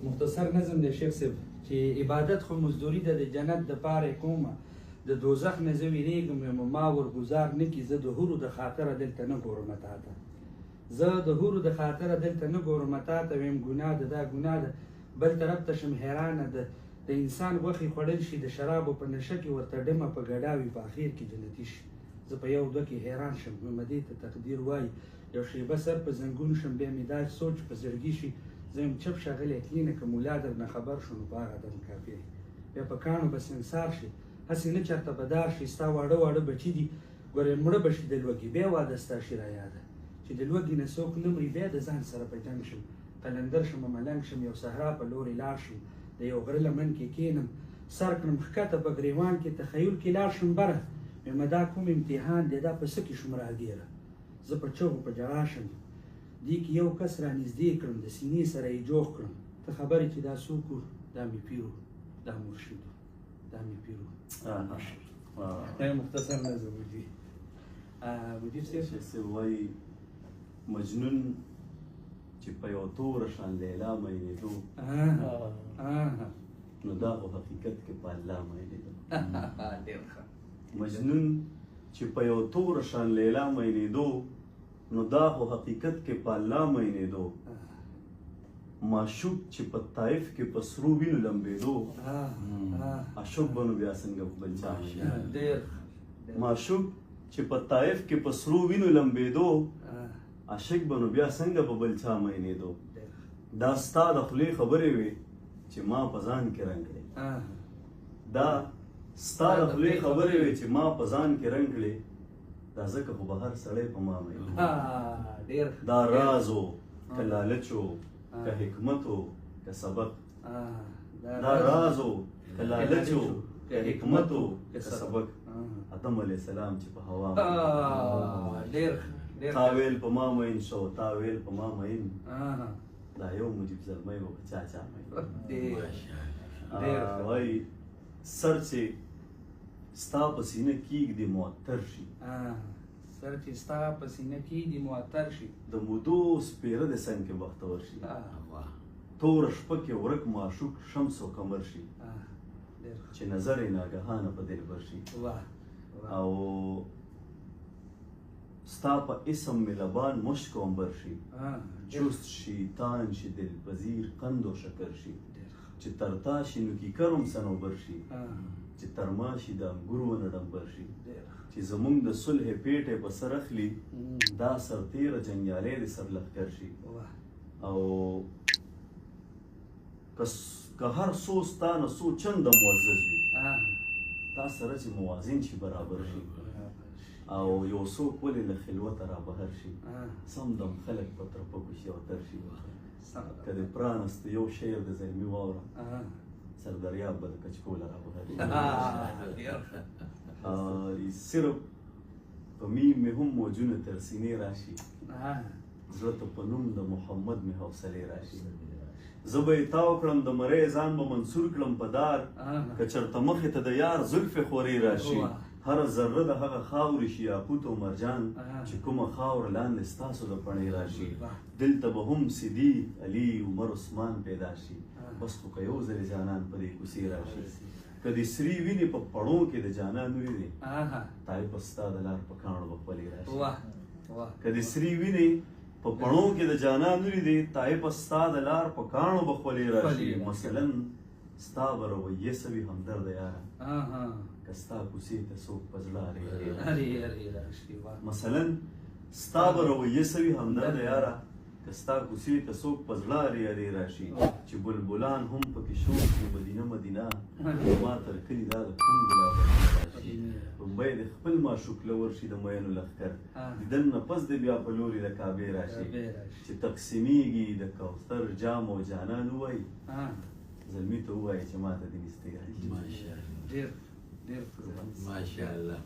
مختصر نظم دی شیخ صاحب چې عبادت خو مزدوري ده د جنت دپاره کومه د دوزخ نه زه ویرېږم یم ما ورګزار نه کړي زه د حورو د خاطره دلته نه ګورم تا ته زه د حورو د خاطره دلته نه ګورم تا ته ویم ګناه ده دا ګناه ده بل طرف ته شم حیرانه ده د انسان غوښې خوړل شي د شرابو په نشه کې ورته ډمه په ګډا وي په اخر کې جنتي شي زه په یو دوه کې حیران شم نو دې ته تقدیر وایي یو شیبه سر په زنګون شم بیا مې دا سوچ په زړګي شي زه یم چپ ښاغلی کلینه که ملا درنه خبر شو نو په هغه دم کافي بیا په کاڼو به سنګسار شي هسې نه چېرته به دار شي ستا واړه واړه بچي دي ګورې مړه به شي د لوږې بیا واده ستا شي رایاده چې د لوږې نه څوک نه مري بیا د ځان سره په جنګ شم قلندر شم ملنګ شم یو صحرا په لورې لاړ شم د یو غره لمن کې کښېنم سر کړم ښکته په ګریوان کې تخیل کې لاړ شم بره ویمه دا کوم امتحان دی دا په څه کې شوم راګیره زه په چغو په ژړا شم دې کې یو کس را نږدې کړم د سینې سره یې جوخ کړم ته خبرې چې دا څوک و دا مې پیر و دا مرشد و دا مې پیر و دا مختصر نظم وجي مدیر صاحب وایي مجنون چې په یو توره شان لیلا مینېدو نو دا خو حقیقت کې په الله مینېدو مجنون چې په یو توره شان لیلا مینېدو نو دا خو حقیقت کې په الله مینېدو معشوق چې په طایف کې په سرو وینو لمبېدو عاشق به نو بیا څنګه په بل چا معشوق چې په طایف کې په سرو وینو لمبېدو عاشق به نو بیا څنګه په بل چا مینېدو دا ستا د خولې خبرې وې چې ما په ځان کې رنګ کړې دا ستا د خولې خبرې وې چې ما په ځان کې رنګ کړې دا ځکه خو به هر سړی په ما مینېدو دا راز و که لالچ و که حکمت و که سبق دا راز و که لالچ و که حکمت و که سبق آدم علیه السلام چې په هوا تاویل په ما مین شو تاویل په ما مین دا یو مجیب زلمی و په چا چا مین وای سر چې ستا په سینه کیږدي معطر شي سر چې ستا په سینه کیږدي معطر شي د مودو سپیره د څنګ کې بختور شي توره شپه کې ورک معشوق شمس و قمر شي چې نظر یې ناګهانه په دلبر شي او ستا په اسم مې لبان مشک و عنبر شي جست شي تان شي دلپذیر قند و شکر شي چې ترتا شي نو کیکر هم صنوبر شي چې ترما شي د انګور ونه ډمبر شي چې زمونږ د صلح پیټې په سر اخلي دا سرتیره جنګیالی د سر لښکر شي او که هر څو ستا نه څو چنده معزز وي تا سره چې موازین شي برابر شي او یو څوک ولې له خلوته را بهر شي سم دم خلک په ترپکو شي او تر شي که د پرانست یو شعر د زلمي واوره سر دریاب به د کچکوله را بهر شي صرف په میم مې هم موجونه تر سینې راشي زړه ته په نوم د محمد مې حوصلې راشي زه به یې تاو کړم د مرۍ ځان به منصور کړم په دار که چېرته مخې ته د یار زلفې خورې راشي هره ذره د هغه خاورې شي یاقوت او مرجان چې کومه خاوره لاندې ستاسو د پڼې راشي دلته به هم صدیق علي عمر عثمان پیدا شي بس خو که یو ځلې جانان په دې کوڅې راشي که د سرې وینې په پړو کې د جانان وینې تای په ستا د لار په کاڼو به خپلې راشي که د سرې وینې په پړو کې د جانان ولیدې تای په ستا د لار په کاڼو به خپلې راشي مثلا ستا به رویه سوي همدرده یاره که ستا کوڅې ته څوک په زړه مثلا ستا به رویه سوي همدرده یاره که ستا کوڅې ته څوک په زړه ارې ارې راشي چې بلبلان هم پکې شوق کړي مدینه مدینه ما تر کلي دا د کوم ګلاب راشي بمبۍ د خپل معشوق له ورشي د مینو لښکر دیدن نه پس د بیا په لوري د کعبې راشي چې تقسیمیږي د کوثر جام او جانان ووایي زلمي ته ووایي چې ما ته دې نستې راشي ډېر ماشاءالله